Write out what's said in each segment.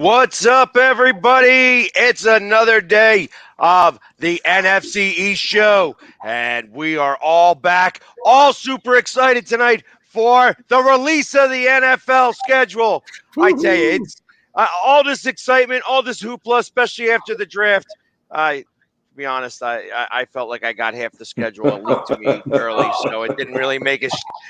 What's up, everybody? It's another day of the NFC East show, and we are all back, all super excited tonight for the release of the NFL schedule. I tell you, it's all this excitement, all this hoopla, especially after the draft. To be honest, I felt like I got half the schedule leaked to me early, so it didn't really make a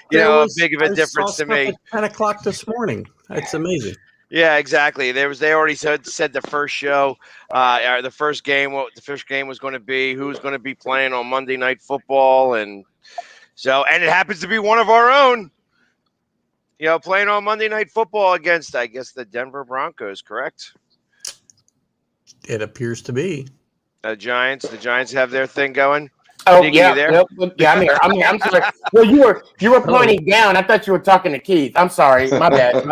big of a difference to me. At 10 o'clock this morning. It's amazing. Yeah, exactly. They already said the first show, or the first game, what the first game was going to be, who's going to be playing on Monday Night Football, and it happens to be one of our own. Playing on Monday Night Football against, I guess, the Denver Broncos. Correct? It appears to be. The Giants have their thing going. Oh, Diggy, yeah, you there? yeah, I'm here. I'm sorry. Well, you were pointing down. I thought you were talking to Keith. I'm sorry. My bad.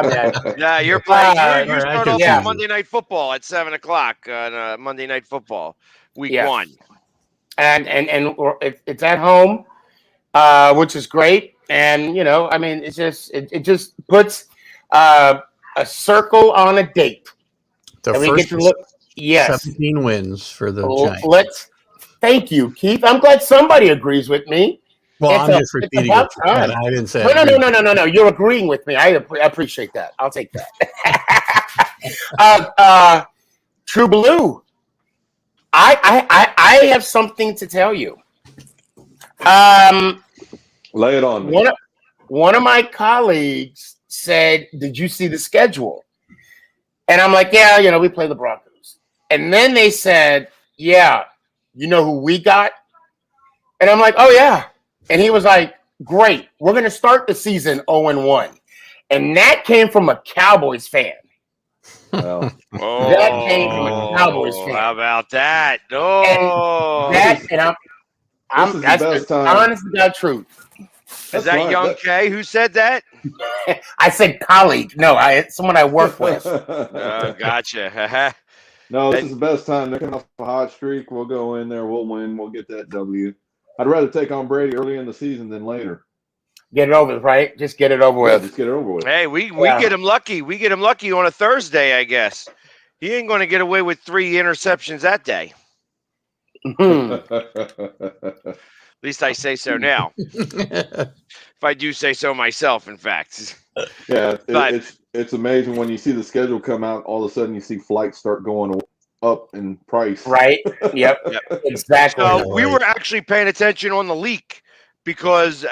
Yeah, you're playing. You right, start off yeah. on Monday Night Football at 7 o'clock on Monday Night Football, week 1. And it's at home, which is great. And it just puts a circle on a date. The and first we get to look. Yes, 17 wins for the Giants. Thank you, Keith. I'm glad somebody agrees with me. Well, I'm just repeating what you said. I didn't say No. You're agreeing with me. I appreciate that. I'll take that. True Blue. I have something to tell you. Lay it on me. One of my colleagues said, "Did you see the schedule?" And I'm like, "Yeah, we play the Broncos." And then they said, "Yeah, you know who we got?" And I'm like, "Oh yeah." And he was like, "Great, we're going to start the season 0-1." And that came from a Cowboys fan. Well, That came from a Cowboys fan. How about that? Oh, that's the honest to God truth. Is that right. Young Kay who said that? I said colleague. No, it's someone I work with. Oh, gotcha. No, this is the best time. They're coming off a hot streak. We'll go in there. We'll win. We'll get that W. I'd rather take on Brady early in the season than later. Get it over with, right? Just get it over with. Just get it over with. Hey, we get him lucky. We get him lucky on a Thursday, I guess. He ain't going to get away with 3 interceptions that day. At least I say so now. If I do say so myself, in fact. Yeah, it's amazing when you see the schedule come out. All of a sudden, you see flights start going up in price. Right. Yep. Exactly. So we were actually paying attention on the leak because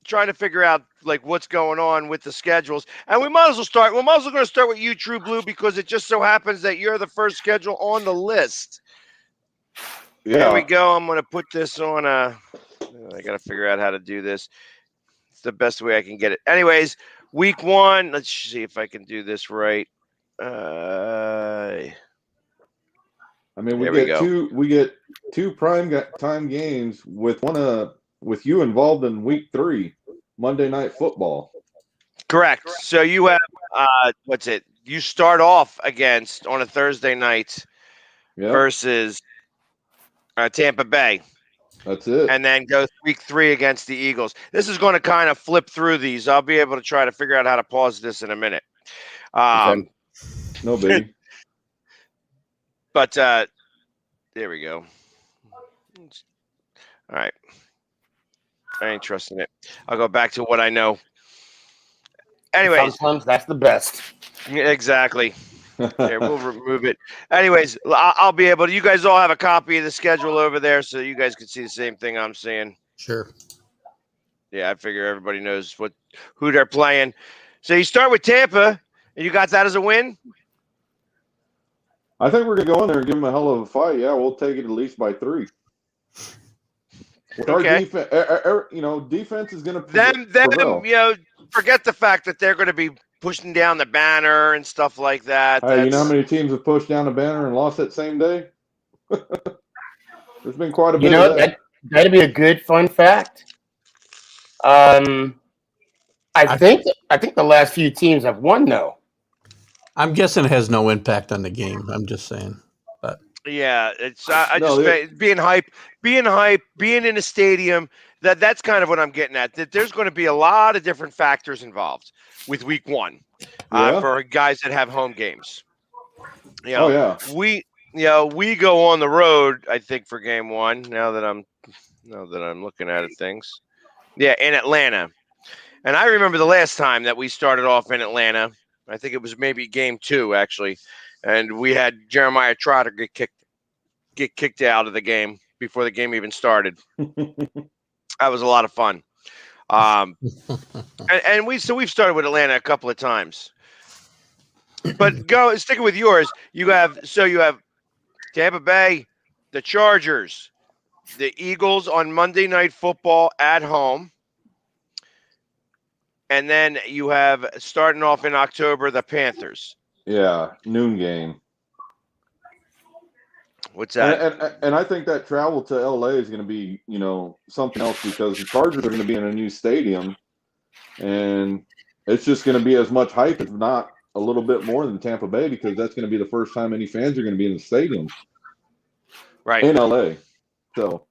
trying to figure out like what's going on with the schedules, and we might as well start. We're going to start with you, True Blue, because it just so happens that you're the first schedule on the list. Yeah. There we go. I'm going to put this on I got to figure out how to do this. It's the best way I can get it. Anyways, week 1. Let's see if I can do this right. We get two prime time games with with you involved in week 3, Monday Night Football. Correct. So you have you start off against on a Thursday night versus Tampa Bay. That's it. And then go week 3 against the Eagles. This is going to kind of flip through these. I'll be able to try to figure out how to pause this in a minute. No baby. But there we go. All right. I ain't trusting it. I'll go back to what I know. Anyways. Sometimes that's the best. Exactly. Here, we'll remove it. Anyways, I'll be able to. You guys all have a copy of the schedule over there, so you guys can see the same thing I'm seeing. Sure. Yeah, I figure everybody knows who they're playing. So you start with Tampa, and you got that as a win? I think we're going to go in there and give them a hell of a fight. Yeah, we'll take it at least by 3. With our defense, defense is going to them, forget the fact that they're going to be pushing down the banner and stuff like that. Hey, you know how many teams have pushed down the banner and lost that same day? There's been quite a bit of that. That'd be a good fun fact. I think the last few teams have won though. I'm guessing it has no impact on the game. I'm just saying. But yeah, it's being hype, being in a stadium. That's kind of what I'm getting at. That there's going to be a lot of different factors involved with week 1. for guys that have home games. Oh yeah. We go on the road. I think for game one. Now that I'm looking at it, things. Yeah, in Atlanta. And I remember the last time that we started off in Atlanta. I think it was maybe game 2 actually, and we had Jeremiah Trotter get kicked out of the game before the game even started. That was a lot of fun. And we've started with Atlanta a couple of times. But sticking with yours, you have Tampa Bay, the Chargers, the Eagles on Monday Night Football at home. And then you have, starting off in October, the Panthers. Yeah, noon game. What's that? And I think that travel to LA is going to be, something else because the Chargers are going to be in a new stadium, and it's just going to be as much hype, if not a little bit more than Tampa Bay, because that's going to be the first time any fans are going to be in the stadium, right, in LA. So,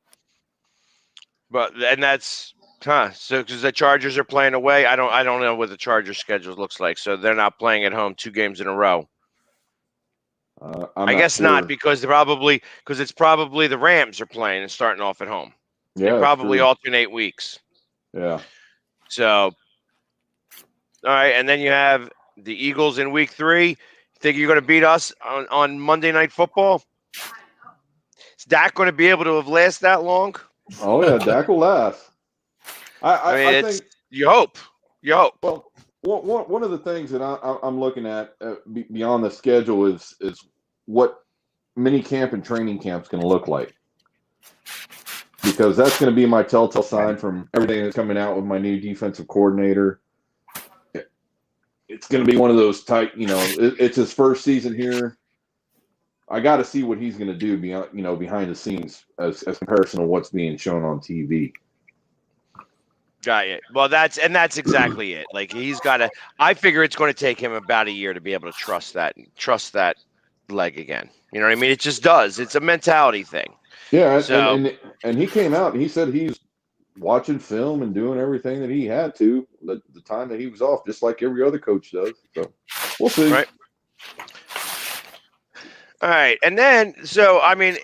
that's so because the Chargers are playing away. I don't know what the Chargers schedule looks like, so they're not playing at home 2 games in a row. I guess not, because it's probably the Rams are playing and starting off at home. Yeah, they probably alternate weeks. Yeah. So, all right, and then you have the Eagles in week 3. Think you're going to beat us on Monday Night Football? Is Dak going to be able to have lasted that long? Oh yeah, Dak will last. I think you hope. You hope. Well, one of the things that I'm looking at beyond the schedule is what mini camp and training camp is going to look like, because that's going to be my telltale sign from everything that's coming out with my new defensive coordinator. It's going to be one of those tight, it's his first season here. I got to see what he's going to do behind the scenes as comparison to what's being shown on TV. Got it. Well, that's exactly it. Like, he's got to. I figure it's going to take him about a year to be able to trust that leg again. You know what I mean? It just does. It's a mentality thing. Yeah, so, and he came out and he said he's watching film and doing everything that he had to the time that he was off, just like every other coach does. So we'll see. Right. All right, and then I mean,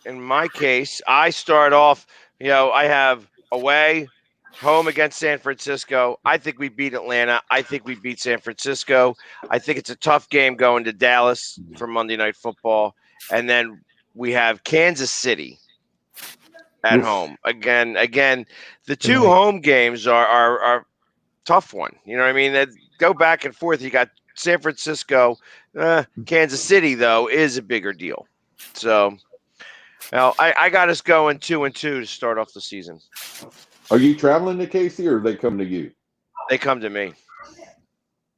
in my case, I start off. I have away. Home against San Francisco. I think we beat Atlanta. I think we beat San Francisco. I think it's a tough game going to Dallas for Monday Night Football. And then we have Kansas City at home. Again, the 2 home games are tough one. You know what I mean? They go back and forth. You got San Francisco. Kansas City, though, is a bigger deal. So, I got us going 2-2 to start off the season. Are you traveling to KC or they come to you? They come to me.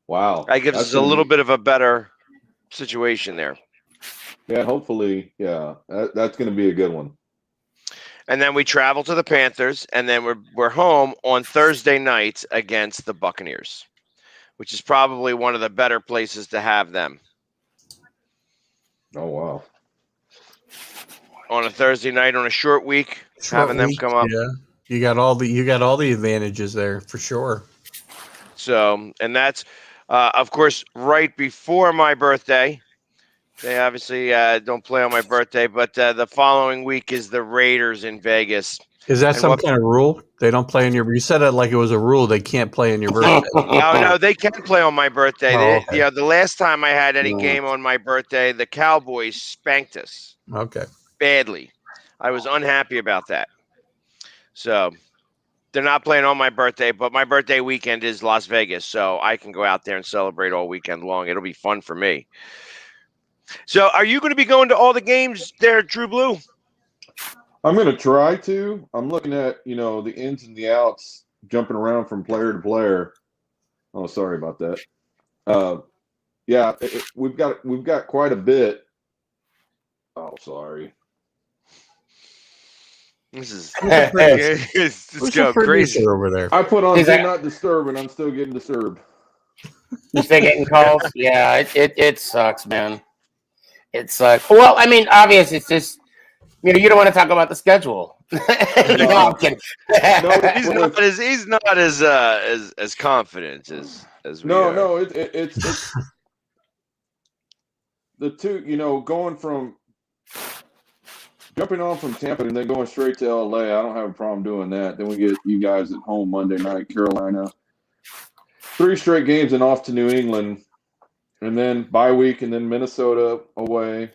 Wow. That gives us a little bit of a better situation there. Yeah, hopefully. Yeah, that's going to be a good one. And then we travel to the Panthers, and then we're home on Thursday night against the Buccaneers, which is probably one of the better places to have them. Oh, wow. On a Thursday night on a short week, having them come up. Yeah. You got all the advantages there for sure. So, and that's of course right before my birthday. They obviously don't play on my birthday, but the following week is the Raiders in Vegas. Is that some kind of rule? They don't play on your. You said it like it was a rule. They can't play on your birthday. No, they can play on my birthday. Okay. The last time I had any game on my birthday, the Cowboys spanked us. Okay. Badly. I was unhappy about that. So they're not playing on my birthday, but my birthday weekend is Las Vegas, so I can go out there and celebrate all weekend long. It'll be fun for me. So are you going to be going to all the games there, True Blue? I'm going to try to. I'm looking at, the ins and the outs, jumping around from player to player. Oh, sorry about that. Yeah, we've got quite a bit. Oh, sorry. This is it's going crazy over there. I put on do not disturb, and I'm still getting disturbed. You still getting calls? Yeah, it sucks, man. It sucks. Well, I mean, obviously, it's just you don't want to talk about the schedule. No, I'm kidding. He's not as confident as we are. No, it's the two. Going from jumping on from Tampa and then going straight to LA. I don't have a problem doing that. Then we get you guys at home Monday night, Carolina. 3 straight games and off to New England, and then bye week, and then Minnesota away.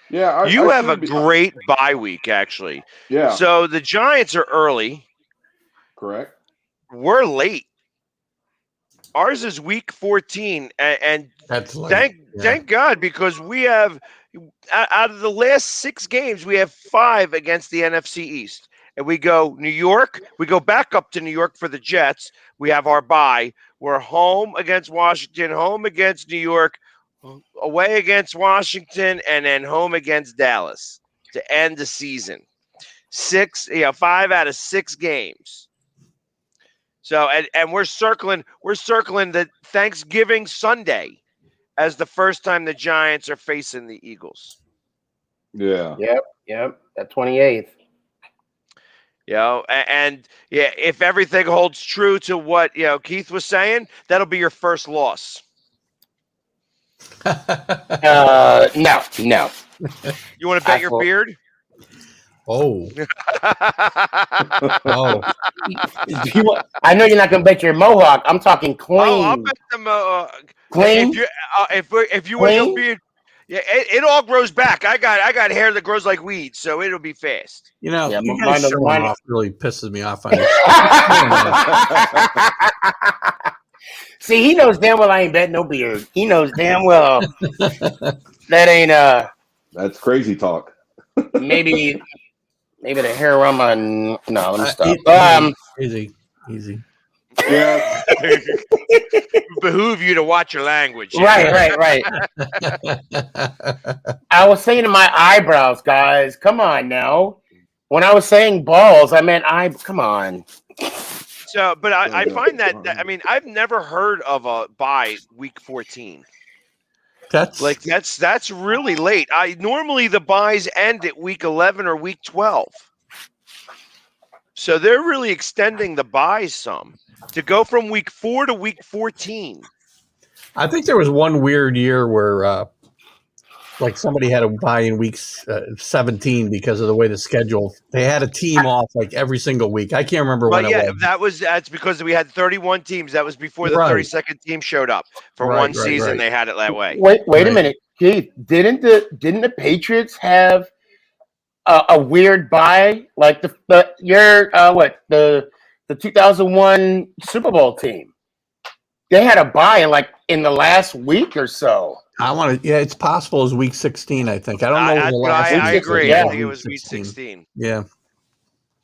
Yeah, you have a great bye week, actually. Yeah. So the Giants are early. Correct. We're late. Ours is week 14, and That's late. thank God, because we have out of the last 6 games, we have 5 against the NFC East. And we go New York. We go back up to New York for the Jets. We have our bye. We're home against Washington, home against New York, away against Washington, and then home against Dallas to end the season. 5 out of 6 games. So and we're circling the Thanksgiving Sunday as the first time the Giants are facing the Eagles. Yeah. Yep. That 28th. And if everything holds true to what Keith was saying, that'll be your first loss. No. You want to bet your beard? Oh. I know you're not going to bet your mohawk. I'm talking clean. Oh, I'll bet the mohawk. Clean. If you want your beard, it all grows back. I got hair that grows like weeds, so it'll be fast. You guys showing off really pisses me off on this. See, he knows damn well I ain't betting no beard. He knows damn well that ain't That's crazy talk. maybe the hair around my no. Let me stop. Easy. Yeah. Behoove you to watch your language. Right. I was saying to my eyebrows, guys, come on now. When I was saying balls, I meant come on. So, but I find that I've never heard of a bye week 14. That's really late. Normally the buys end at week 11 or week 12. So they're really extending the buys some to go from week 4 to week 14. I think there was one weird year where somebody had a bye in week 17 because of the way the schedule. They had a team off every single week. I can't remember when it was. That's because we had 31 teams. That was before the 32nd team showed up for one season. Right. They had it that way. Wait a minute, Keith. Didn't the Patriots have a weird bye like the 2001 Super Bowl team? They had a bye in the last week or so. It's possible it was week 16, I think. I don't know. I agree. Yeah. I think it was week 16. Yeah.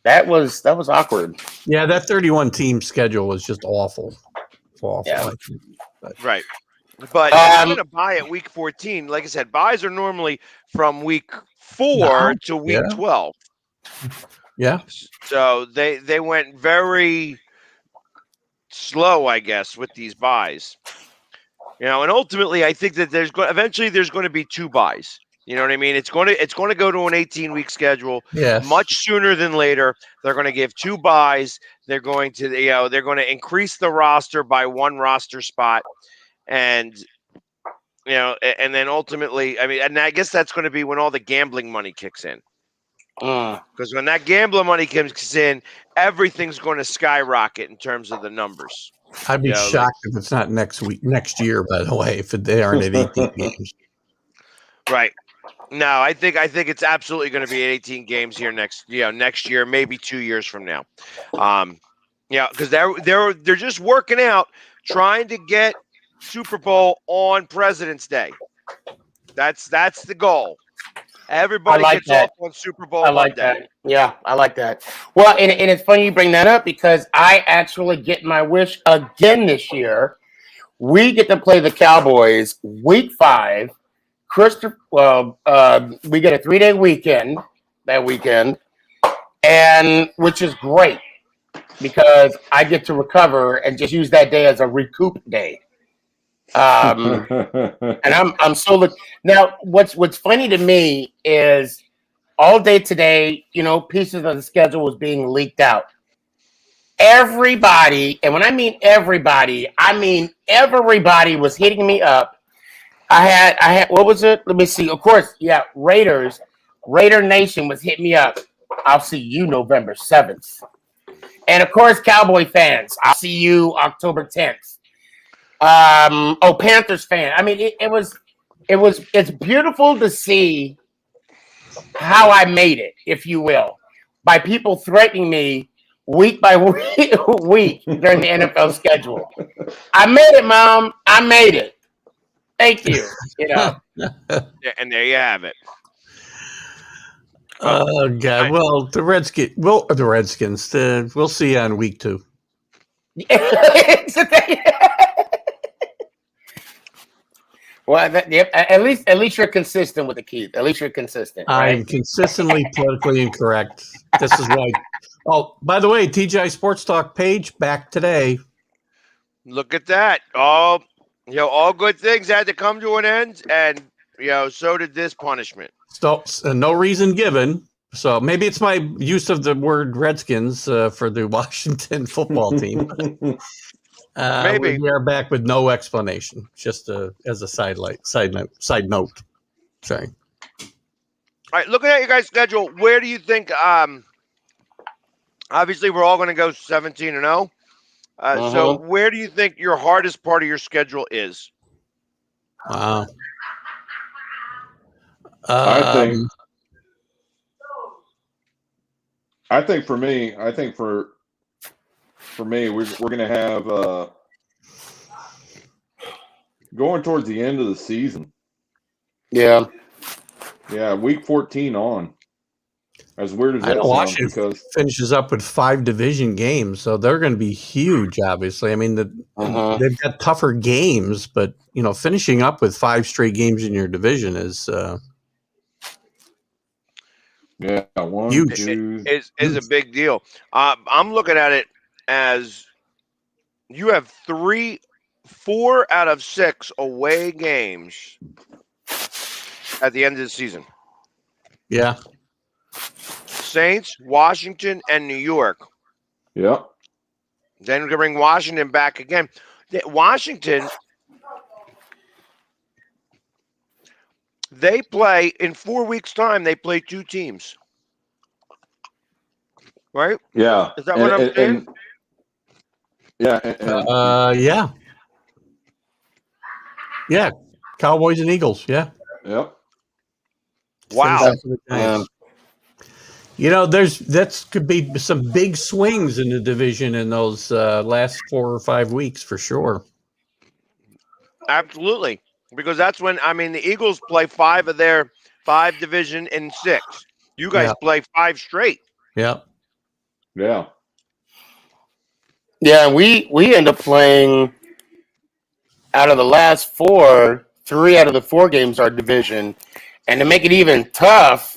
That was awkward. Yeah, that 31 team schedule was just awful. Yeah. Right. But I'm going to buy at week 14. Like I said, buys are normally from week 4 to week 12. Yeah. So they went very slow, I guess, with these buys. And ultimately, I think that eventually there's going to be 2 buys. You know what I mean? It's going to go to an 18-week schedule. Yes. Much sooner than later. They're going to give 2 buys. They're going to increase the roster by 1 roster spot, and and then ultimately, and I guess that's going to be when all the gambling money kicks in. Because when that gambling money comes in, everything's going to skyrocket in terms of the numbers. I'd be shocked if it's not next year, by the way, if they aren't at 18 games. Right. No, I think it's absolutely going to be at 18 games here next year, maybe 2 years from now. Because they're just working out, trying to get Super Bowl on President's Day. That's the goal. Everybody gets off on Super Bowl Monday. That. Yeah, I like that. Well, and it's funny you bring that up because I actually get my wish again this year. We get to play the Cowboys week 5. We get a 3-day weekend that weekend, and which is great because I get to recover and just use that day as a recoup day. And I'm so now. What's funny to me is all day today, pieces of the schedule was being leaked out. Everybody, and when I mean everybody was hitting me up. I had, what was it? Let me see. Of course, yeah, Raider Nation was hitting me up. I'll see you November 7th. And of course, Cowboy fans, I'll see you October 10th. Panthers fan. I mean, it's beautiful to see how I made it, if you will, by people threatening me week by week during the NFL schedule. I made it, Mom. I made it. Thank you. Yeah, and there you have it. Oh God! Well, the Redskins. We'll see you on week 2. Well, at least you're consistent with it, Keith. At least you're consistent. Right? I'm consistently politically incorrect. This is why. Oh, by the way, TGI Sports Talk page back today. Look at that. All good things had to come to an end, and so did this punishment. So no reason given. So maybe it's my use of the word Redskins for the Washington football team. Maybe we are back with no explanation, just as a side note. Sorry. All right, looking at your guys' schedule, where do you think? Obviously, we're all going to go 17-0. So, where do you think your hardest part of your schedule is? Wow. I think for me, we're going to have going towards the end of the season. Yeah, week 14 on. As weird as that sounds, Washington because finishes up with 5 division games, so they're going to be huge. Obviously, I mean they've got tougher games, but finishing up with 5 straight games in your division is huge. Is a big deal. I'm looking at it as you have 4 out of 6 away games at the end of the season. Yeah. Saints, Washington, and New York. Yep. Then we're going to bring Washington back again. Washington, they play in 4 weeks' time. They play 2 teams. Right? Yeah. Is that what I'm saying? Yeah. Cowboys and Eagles. Yeah. Yep. Wow. That could be some big swings in the division in those last 4 or 5 weeks for sure. Absolutely, because that's when the Eagles play 5 of their 5 division in 6. You guys play 5 straight. Yeah. Yeah. Yeah, we end up playing out of the last 4, 3 out of the 4 games are division, and to make it even tough.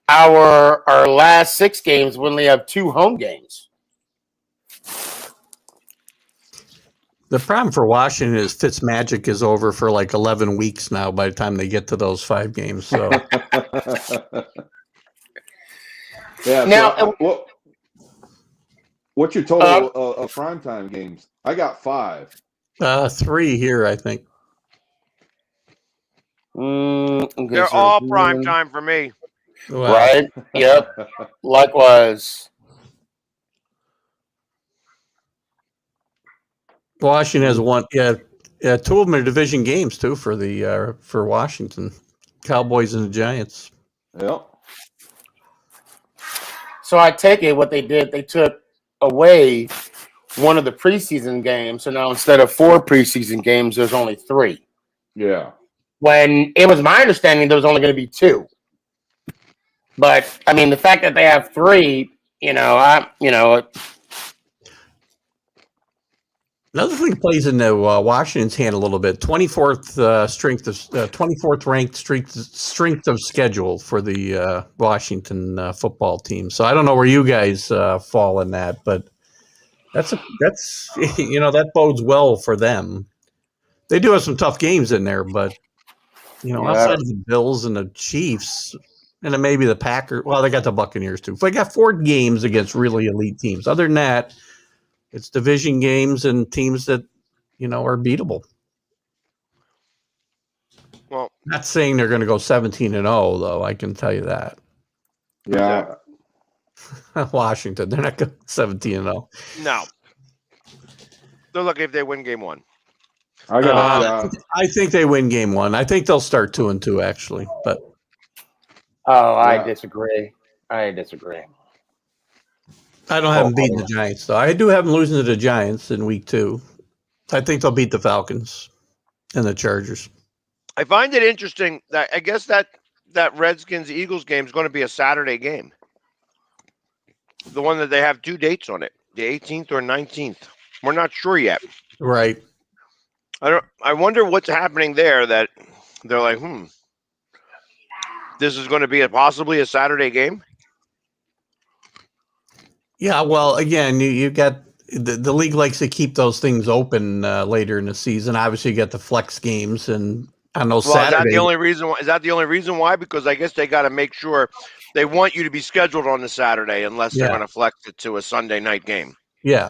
Our last 6 games, we only have 2 home games. The problem for Washington is Fitzmagic is over for like 11 weeks now by the time they get to those 5 games. So yeah. Now, what's your total of primetime games? I got 5. 3 here, I think. Okay, They're all prime time for me. Well, right? Yep. Likewise. Washington has 1. Yeah, 2 of them are division games too for Washington, Cowboys and the Giants. Yep. So I take it what they did, they took away one of the preseason games. So now instead of 4 preseason games, there's only 3. Yeah. When it was my understanding there was only going to be 2. But the fact that they have 3, Another thing plays into Washington's hand a little bit. 24th ranked strength of schedule for the Washington football team. So I don't know where you guys fall in that, but that's that bodes well for them. They do have some tough games in there, but outside of the Bills and the Chiefs, And then maybe the Packers. Well, they got the Buccaneers too. They got 4 games against really elite teams. Other than that, it's division games and teams that, are beatable. Well, not saying they're going to go 17-0, though. I can tell you that. Yeah. Washington, they're not going 17-0. No. They're lucky if they win game 1. I think they win game 1. I think they'll start 2-2 actually, but. I disagree. I don't have them beating the Giants, though. I do have them losing to the Giants in week 2. I think they'll beat the Falcons and the Chargers. I find it interesting that I guess that Redskins-Eagles game is going to be a Saturday game. The one that they have 2 dates on it, the 18th or 19th. We're not sure yet. Right. I wonder what's happening there that they're like, this is going to be possibly a Saturday game? Yeah, well, again, you got the league likes to keep those things open later in the season. Obviously, you get the flex games and on those Saturdays. Is that the only reason? Is that the only reason why? Because I guess they got to make sure they want you to be scheduled on the Saturday unless they're going to flex it to a Sunday night game. Yeah.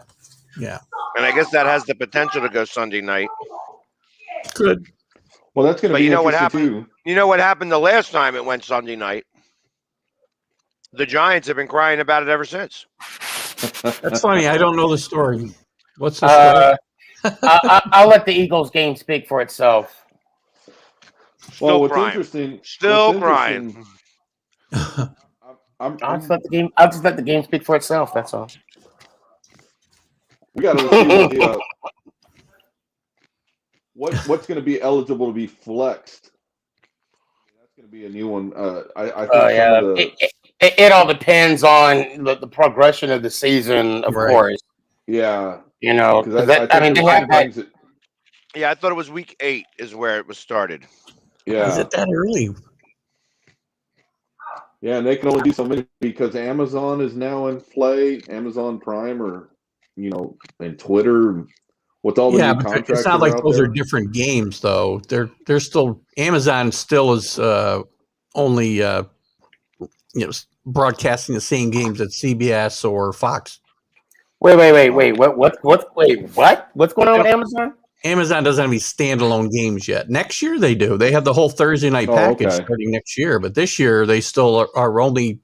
And I guess that has the potential to go Sunday night. Good. Well, that's going to be you know what happened? too. You know what happened the last time it went Sunday night? The Giants have been crying about it ever since. That's funny. I don't know the story. What's the story? I'll let the Eagles game speak for itself. Still crying. I'll just let the game speak for itself. That's all. We got to see what's going to be eligible to be flexed. That's going to be a new one. I think it all depends on the progression of the season, of course. Yeah, they have that. Yeah, I thought it was week 8 is where it was started. Yeah, is it that early? Yeah, and they can only do so many because Amazon is now in play. Amazon Prime, or and Twitter. With all the new contracts, it's not like those are different games, though. They're still Amazon still is only broadcasting the same games at CBS or Fox. Wait. What? What's going on with Amazon? Amazon doesn't have any standalone games yet. Next year they do. They have the whole Thursday night package starting next year, but this year they still are only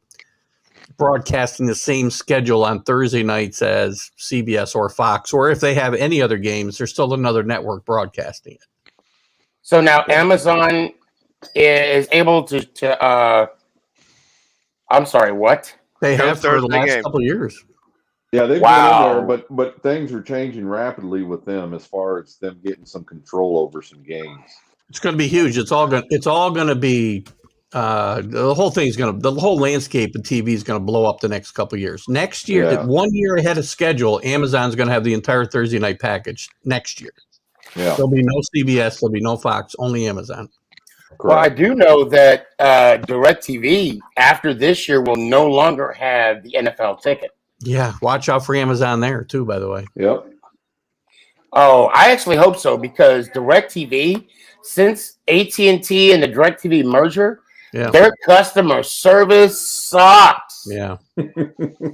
broadcasting the same schedule on Thursday nights as CBS or Fox, or if they have any other games, there's still another network broadcasting it. So now Amazon is able to I'm sorry, what? They have for the last couple of years. Yeah, they've been in there, but things are changing rapidly with them as far as them getting some control over some games. It's going to be huge. It's all going to be the whole landscape of TV is going to blow up the next couple of years. Next year, 1 year ahead of schedule, Amazon's going to have the entire Thursday night package next year. Yeah, there'll be no CBS, there'll be no Fox, only Amazon. Correct. Well, I do know that DirecTV after this year will no longer have the NFL ticket. Yeah, watch out for Amazon there too, by the way. Yep. Oh, I actually hope so because DirecTV, since AT&T and the DirecTV merger, their customer service sucks. Yeah.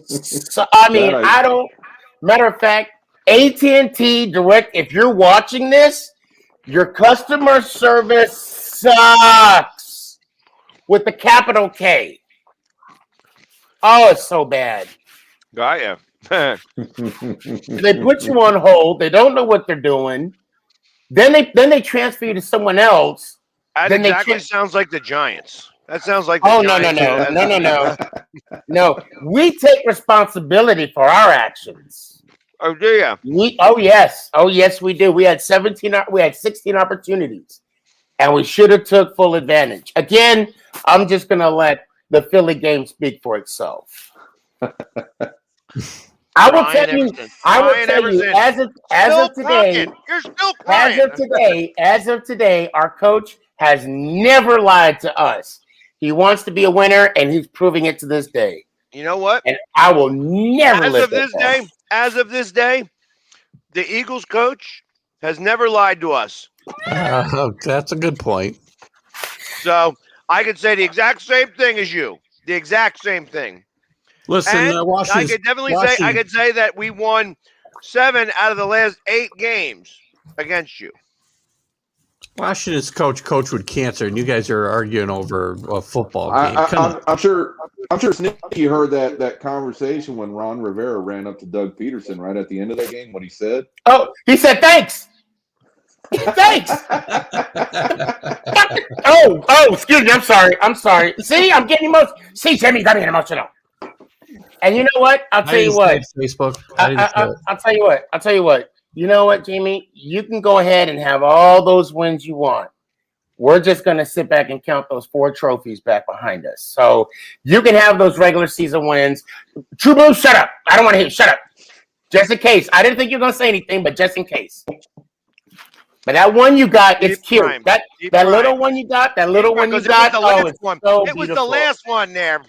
So I don't. Matter of fact, AT&T Direct. If you're watching this, your customer service sucks with the capital K. Oh, it's so bad. Got ya. They put you on hold. They don't know what they're doing. Then they transfer you to someone else. That exactly sounds like the Giants. That sounds like the Giants. No. We take responsibility for our actions. Oh, do you? Yes, we do. We had 16 opportunities, and we should have took full advantage. Again, I'm just gonna let the Philly game speak for itself. I will tell you, as of today, you're still crying. As of today, our coach has never lied to us. He wants to be a winner, and he's proving it to this day. You know what? And I will never As of this day, the Eagles coach has never lied to us. That's a good point. So I could say the exact same thing as you. The exact same thing. Listen, And I could definitely say that we won 7 out of the last 8 games against you. Washington's coach with cancer, and you guys are arguing over a football game. I'm sure Sneaky heard that conversation when Ron Rivera ran up to Doug Peterson right at the end of that game. What he said? Oh, he said thanks. Thanks. Excuse me. I'm sorry. See, I'm getting emotional. See, Jimmy, got me emotional. And you know what? I'll tell you what. Facebook. I'll tell you what. I'll tell you what. You know what, Jamie? You can go ahead and have all those wins you want. We're just going to sit back and count those 4 trophies back behind us. So you can have those regular season wins. True Blue, shut up. I don't want to hear you. Shut up. Just in case. I didn't think you were going to say anything, but just in case. But that one you got, it's cute. That little one you got, it was the last one there,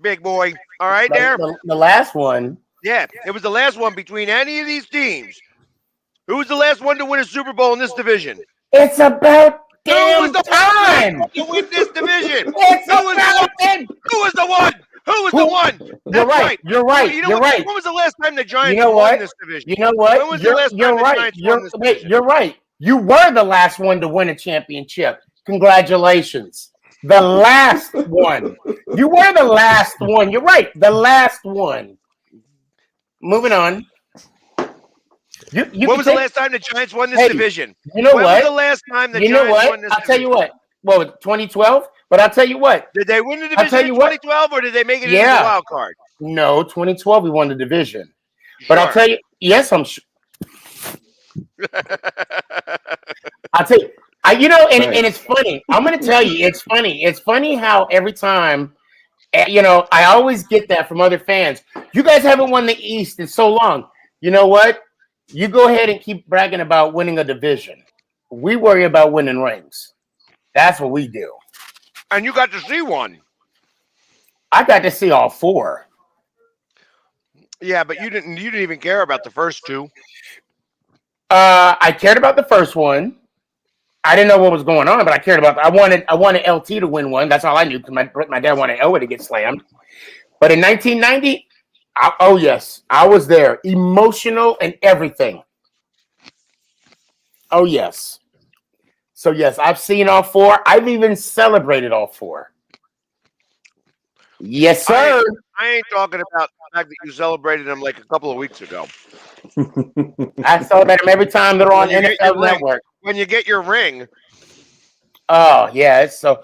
big boy. All right, there. The last one. Yeah, it was the last one between any of these teams. Who was the last one to win a Super Bowl in this division? It's about damn time to win this division. Who was the one? You're right. You're right. You're right. When was the last time the Giants won this division? You know what? When was the last time the Giants won this division? You're right. You were the last one to win a championship. Congratulations. The last one. You were the last one. You're right. The last one. Moving on. When was the last time the Giants won this division? You know what? When was the last time the Giants won this division? I'll tell you what. Well, 2012. But I'll tell you what. Did they win the division in 2012 or did they make it into the wild card? No, 2012 we won the division. But I'll tell you, yes, I'm sure. I'll tell you. And it's funny. I'm going to tell you, it's funny. It's funny how every time, I always get that from other fans. You guys haven't won the East in so long. You know what? You go ahead and keep bragging about winning a division. We worry about winning rings. That's what we do. And you got to see one. I got to see all 4. Yeah, but you didn't even care about the first 2. I cared about the first one. I didn't know what was going on, but I cared about. I wanted LT to win one. That's all I knew because my dad wanted Elway to get slammed. But in 1990, yes, I was there, emotional and everything. Oh yes. So yes, I've seen all 4. I've even celebrated all 4. Yes, sir. I ain't talking about the fact that you celebrated them like a couple of weeks ago. I celebrate them every time they're on NFL Network. When you get your ring. Oh, yeah. It's so.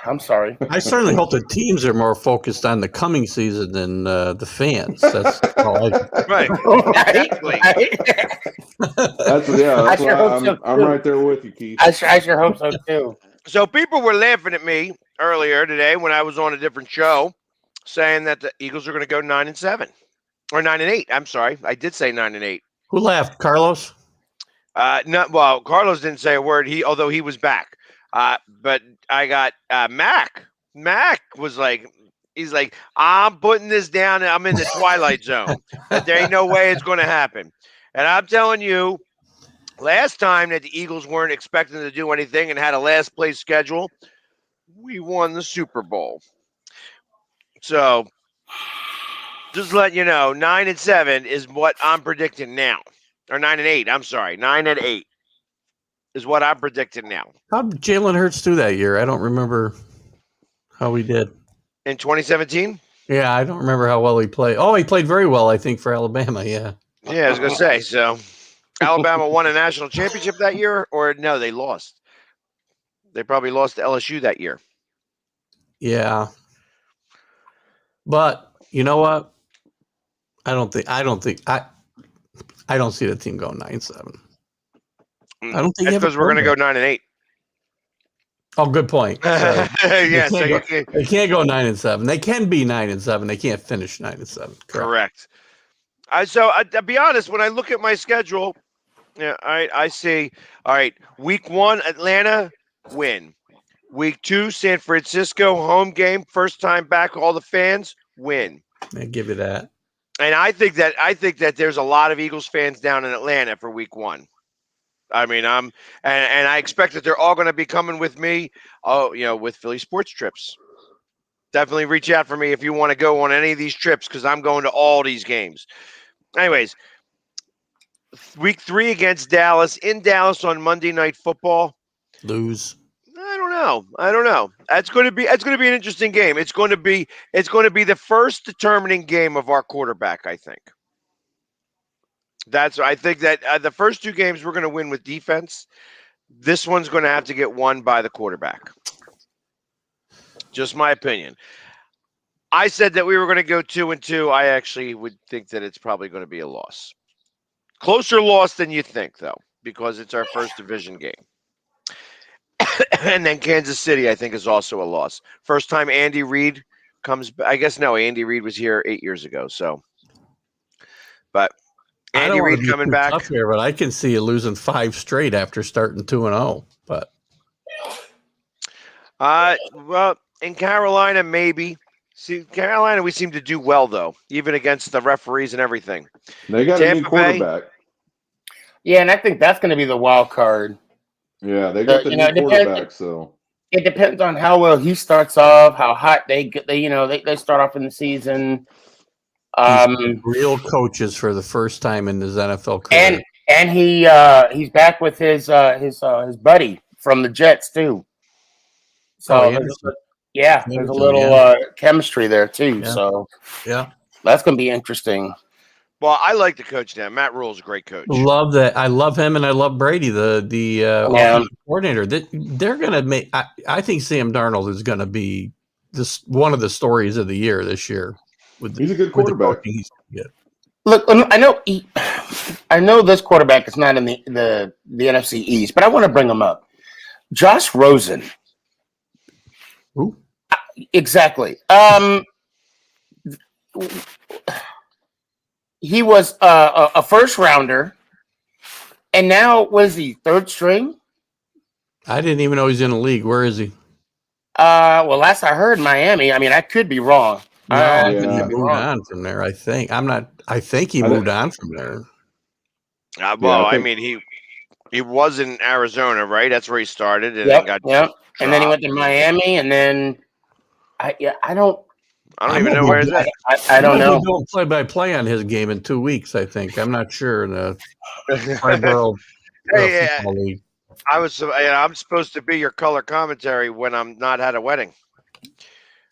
I'm sorry. I certainly hope the teams are more focused on the coming season than the fans. That's all right. Exactly. I'm right there with you, Keith. I sure hope so too. So people were laughing at me earlier today when I was on a different show, saying that the Eagles are going to go 9-7 or 9-8. I'm sorry, I did say 9-8. Who laughed? Carlos? No. Well, Carlos didn't say a word. Although he was back. But I got Mac. Mac was like, he's like, I'm putting this down. I'm in the twilight zone. But there ain't no way it's going to happen. And I'm telling you, last time that the Eagles weren't expecting to do anything and had a last place schedule, we won the Super Bowl. So just let you know, 9-7 is what I'm predicting now. Or 9-8. I'm sorry, 9-8 is what I'm predicting now. How did Jalen Hurts do that year? I don't remember how he did. In 2017? Yeah, I don't remember how well he played. Oh, he played very well, I think, for Alabama, yeah. Yeah, I was going to say, so Alabama won a national championship that year? Or no, they lost. They probably lost to LSU that year. Yeah. But you know what? I don't see the team going 9-7. I don't think that's because we're going to go 9-8. Oh, good point. So yeah, they can't go 9-7. They can be 9-7. They can't finish 9-7. Correct. I'll be honest. When I look at my schedule, yeah, I see. All right, week 1, Atlanta win. Week 2, San Francisco home game, first time back. All the fans win. I give you that. And I think that there's a lot of Eagles fans down in Atlanta for week 1. I mean, and I expect that they're all going to be coming with me. Oh, with Philly Sports Trips. Definitely reach out for me if you want to go on any of these trips because I'm going to all these games. Anyways, week 3 against Dallas in Dallas on Monday Night Football. Lose. I don't know. It's going to be an interesting game. It's going to be the first determining game of our quarterback, I think. I think that the first 2 games we're going to win with defense. This one's going to have to get won by the quarterback. Just my opinion. I said that we were going to go 2-2. I actually would think that it's probably going to be a loss. Closer loss than you think, though, because it's our first division game. And then Kansas City, I think, is also a loss. First time Andy Reid comes back. I guess no, Andy Reid was here 8 years ago. So, but Andy Reid coming back tough here, but I can see you losing 5 straight after starting 2-0. But well, in Carolina, maybe. See, Carolina, we seem to do well though, even against the referees and everything. They got a new quarterback. Yeah, and I think that's going to be the wild card. Yeah, they got the new quarterback. So it depends on how well he starts off, how hot they start off in the season. Real coaches for the first time in his NFL career, and he's back with his buddy from the Jets too. So there's a little chemistry there too. Yeah. So that's going to be interesting. Well, I like the coach now. Matt Rule's a great coach. Love that. I love him, and I love Brady, the offensive coordinator. They're going to make. I think Sam Darnold is going to be one of the stories of the year this year. He's a good quarterback. Look, I know this quarterback is not in the NFC East, but I want to bring him up. Josh Rosen. Who? Exactly. He was a first rounder, and now was he 3rd string? I didn't even know he's in the league. Where is he? Well, last I heard, Miami. I mean, I could be wrong. No, he moved on from there. I think he moved on from there. I mean, he was in Arizona, right? That's where he started, and then got and then he went to Miami, and then I don't even know where he's at. I don't know. Don't play-by-play on his game in 2 weeks. I think I'm not sure in the Triborough Football League. I'm supposed to be your color commentary when I'm not at a wedding.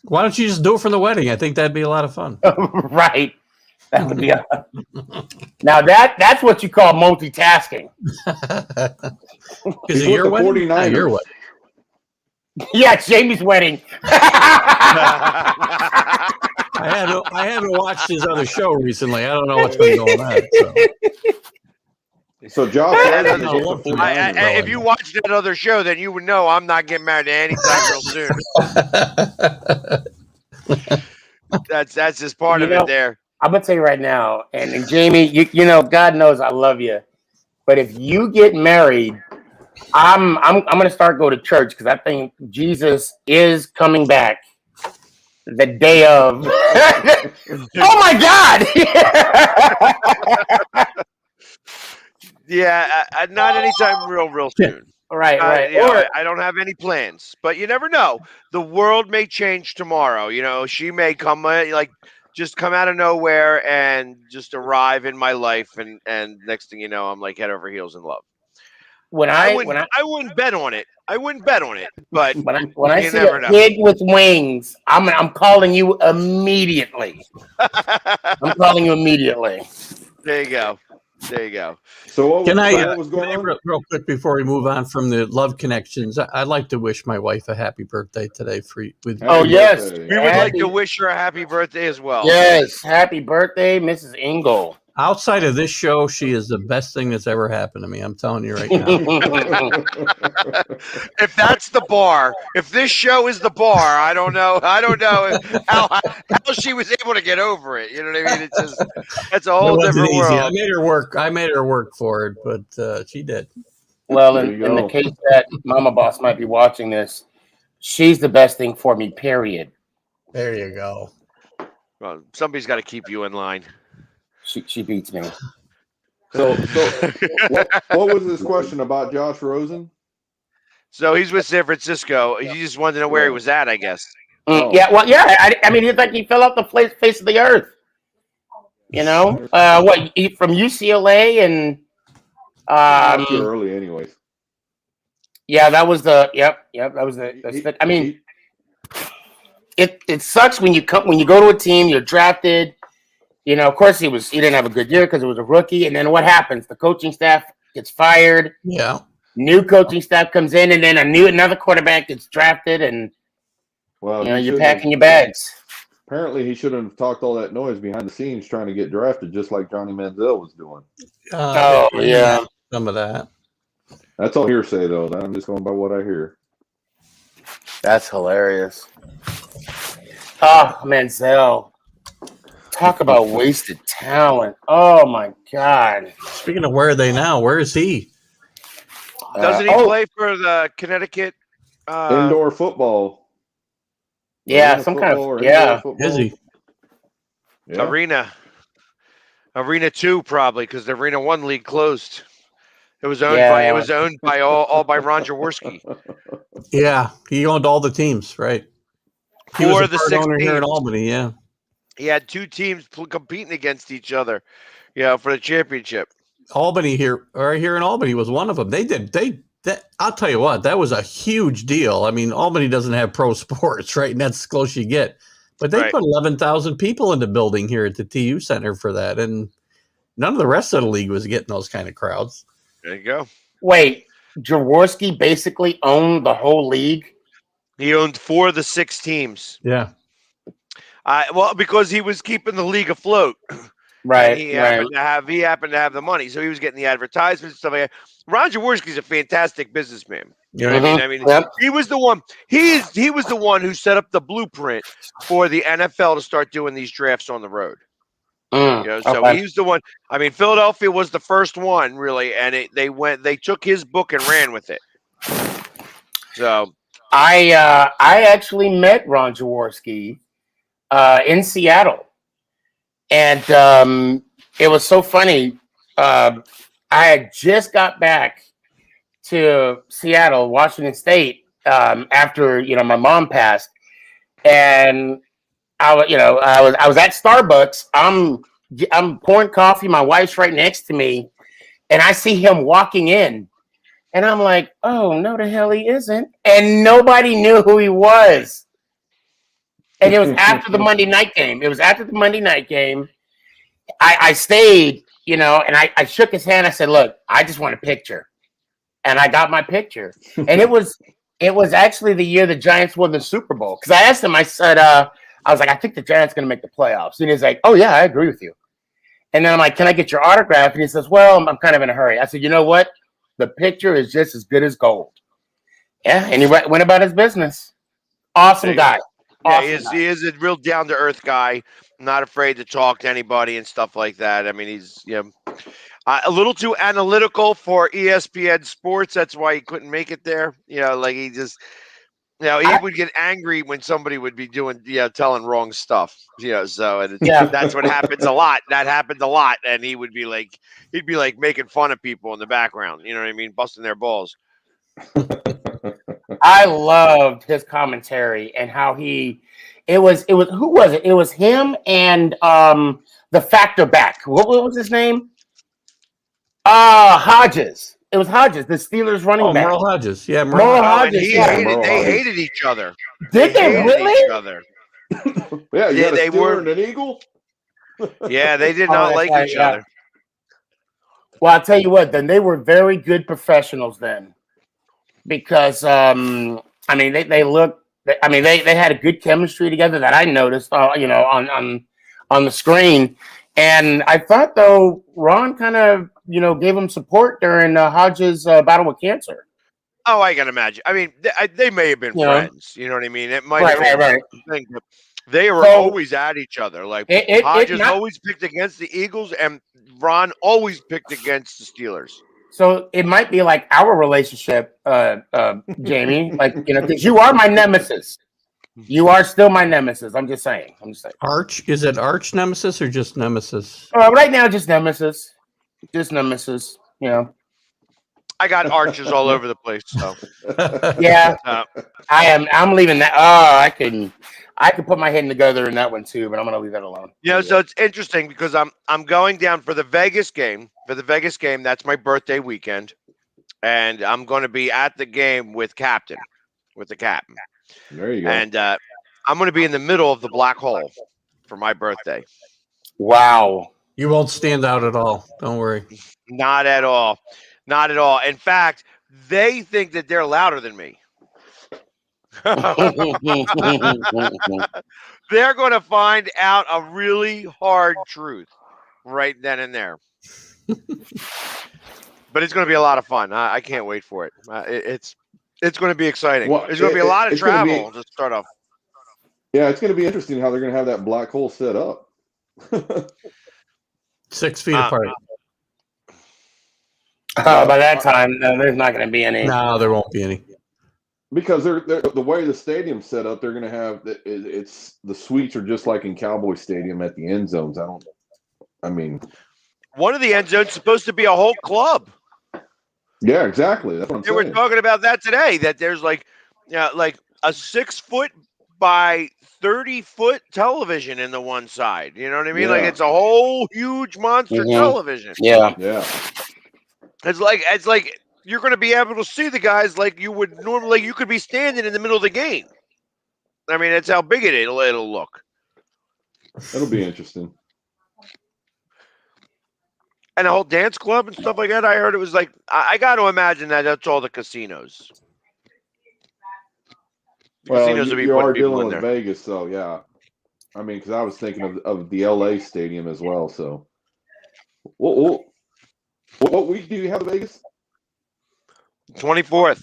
Why don't you just do it for the wedding? I think that'd be a lot of fun. Right. That would be now that's what you call multitasking. Is it your wedding? 49ers. Your wedding. Yeah, it's Jamie's wedding. I haven't watched his other show recently. I don't know what's been going on. So Josh, if you watched that other show, then you would know I'm not getting married anytime real soon. That's just part of it there. I'm gonna tell you right now, and Jamie, you know, God knows I love you, but if you get married, I'm gonna start going to church because I think Jesus is coming back the day of. Oh my God! Yeah, not anytime real soon. Right. I don't have any plans, but you never know. The world may change tomorrow. You know, she may come just come out of nowhere and just arrive in my life, and next thing you know, I'm like head over heels in love. I wouldn't bet on it. But when I see a kid with wings, I'm calling you immediately. There you go. So what was going on? Real quick before we move on from the love connections, I'd like to wish my wife a happy birthday today. Yes, we would like to wish her a happy birthday as well. Yes, happy birthday, Mrs. Engel. Outside of this show, she is the best thing that's ever happened to me. I'm telling you right now. If that's the bar, if this show is the bar, I don't know how she was able to get over it. You know what I mean? It's just that's a whole different world. I made her work for it, but she did. Well, in the case that Mama Boss might be watching this, she's the best thing for me. Period. There you go. Well, somebody's got to keep you in line. She beats me. So what was this question about Josh Rosen? So he's with San Francisco. He just wanted to know where he was at, I guess. Oh. Yeah, well, yeah. I mean, it's like he fell off the face of the earth. You know, from UCLA and Not too early, anyways. yeah, that was the that was the. I mean, it sucks when you go to a team, you're drafted. You know, of course he didn't have a good year because it was a rookie, and then what happens? The coaching staff gets fired. Yeah. New coaching staff comes in, and then another quarterback gets drafted, and you're packing your bags. Apparently, he shouldn't have talked all that noise behind the scenes trying to get drafted, just like Johnny Manziel was doing. Yeah, some of that. That's all hearsay, though. I'm just going by what I hear. That's hilarious. Oh, Manziel. Talk about wasted talent. Oh, my God. Speaking of where are they now, where is he? Doesn't he play for the Connecticut indoor football? Yeah, some kind of Is he? Yeah. Arena 2 probably because the Arena 1 league closed. It was owned by all by Ron Jaworski. Yeah, he owned all the teams, right? He For was the part 6 owner here in teams. Albany, yeah. He had 2 teams competing against each other, for the championship. Albany here in Albany was one of them. I'll tell you what, that was a huge deal. I mean, Albany doesn't have pro sports, right? And that's as close you get. But they put 11,000 people in the building here at the TU Center for that. And none of the rest of the league was getting those kind of crowds. There you go. Wait, Jaworski basically owned the whole league? He owned 4 of the 6 teams. Yeah. Well, because he was keeping the league afloat. Right. He happened to have the money, so he was getting the advertisements and stuff like that. Ron Jaworski's a fantastic businessman. You know what I mean? He was the one. He was the one who set up the blueprint for the NFL to start doing these drafts on the road. So he's the one. I mean, Philadelphia was the first one, really, and they took his book and ran with it. So I actually met Ron Jaworski in Seattle. And it was so funny. I had just got back to Seattle, Washington State, after my mom passed, and I was at Starbucks. I'm pouring coffee. My wife's right next to me, and I see him walking in, and I'm like, "Oh no, the hell he isn't!" And nobody knew who he was. And it was after the Monday night game. I stayed, and I shook his hand. I said, "Look, I just want a picture," and I got my picture. And it was actually the year the Giants won the Super Bowl. Because I asked him, I said, I was like, "I think the Giants going to make the playoffs." And he's like, "Oh yeah, I agree with you." And then I'm like, "Can I get your autograph?" And he says, "Well, I'm kind of in a hurry." I said, "You know what? The picture is just as good as gold." Yeah, and he went about his business. Awesome guy. Yeah, he is a real down to earth guy. Not afraid to talk to anybody and stuff like that. I mean, he's a little too analytical for ESPN Sports. That's why he couldn't make it there. Like he just, he would get angry when somebody would be doing, telling wrong stuff. So that's what happens a lot. That happened a lot, and he'd be like making fun of people in the background. You know what I mean, busting their balls. I loved his commentary and how it was who was it? It was him and the factor back. What was his name? Hodges. It was Hodges, the Steelers running back. Merle Hodges. Yeah, Merle Hodges. They hated each other. Did they really? Each other. Yeah, you had a Steeler and an Eagle? Yeah, they did not like each other. Well, I'll tell you what, then they were very good professionals then. Because I mean they had a good chemistry together that I noticed on the screen, and I thought though Ron kind of gave him support during Hodges' battle with cancer. Oh, I can imagine. I mean, they may have been friends. You know what I mean? It might have been thing, but they were always at each other. Like Hodges always picked against the Eagles, and Ron always picked against the Steelers. So it might be like our relationship, Jamie, because you are my nemesis. You are still my nemesis. I'm just saying. Arch? Is it arch nemesis or just nemesis? Right now, just nemesis. Just no misses. You know. I got arches all over the place. So Yeah, I'm leaving that. Oh, I can put my head together in that one too, but I'm gonna leave that alone. so it's interesting because I'm going down for the Vegas game. For the Vegas game, that's my birthday weekend, and I'm going to be at the game with the captain. There you go. And I'm going to be in the middle of the black hole for my birthday. Wow. You won't stand out at all. Don't worry. Not at all. Not at all. In fact, they think that they're louder than me. They're going to find out a really hard truth right then and there. But it's going to be a lot of fun. I can't wait for it. It's going to be exciting. Well, There's going to be a lot of it's gonna travel to start off. Yeah, it's going to be interesting how they're going to have that black hole set up. 6 feet apart. By that time, no, there's not going to be any. No, there won't be any. Because they're the way the stadium's set up, they're going to have it's the suites are just like in Cowboy Stadium at the end zones. I mean, one of the end zones is supposed to be a whole club. Yeah, exactly. That's what I'm saying. We're talking about that today. That there's like a 6 foot by 30-foot television in the one side. You know what I mean? Yeah. Like it's a whole huge monster television. Yeah. It's like you're going to be able to see the guys like you would normally. You could be standing in the middle of the game. I mean, that's how big it'll look. It'll be interesting. And a whole dance club and stuff like that. I heard it was like I got to imagine that's all the casinos. Well, you are dealing with Vegas, so yeah. I mean, because I was thinking of the LA stadium as well. So, what week do you have Vegas? 24th.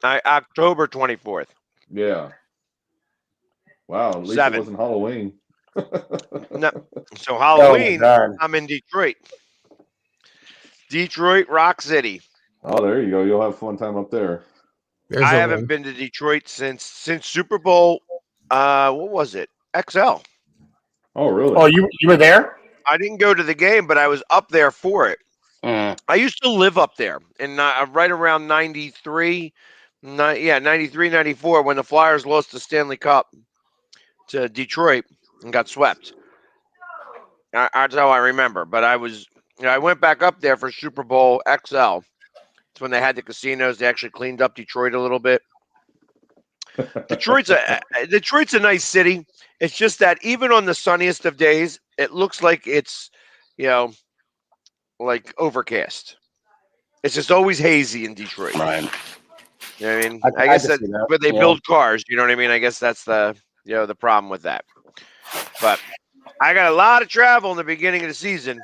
October 24th. Yeah. Wow. At least it wasn't Halloween. No. So Halloween, I'm in Detroit. Detroit, Rock City. Oh, there you go. You'll have a fun time up there. I haven't been to Detroit since Super Bowl. What was it? XL. Oh, really? Oh, you were there? I didn't go to the game, but I was up there for it. I used to live up there, and right around 93, 94, when the Flyers lost the Stanley Cup to Detroit and got swept. That's how I remember. But I went back up there for Super Bowl XL. It's when they had the casinos. They actually cleaned up Detroit a little bit. Detroit's a nice city. It's just that even on the sunniest of days, it looks like it's, like overcast. It's just always hazy in Detroit. Right. You know what I mean? I guess that's where they build cars. You know what I mean? I guess that's the problem with that. But I got a lot of travel in the beginning of the season.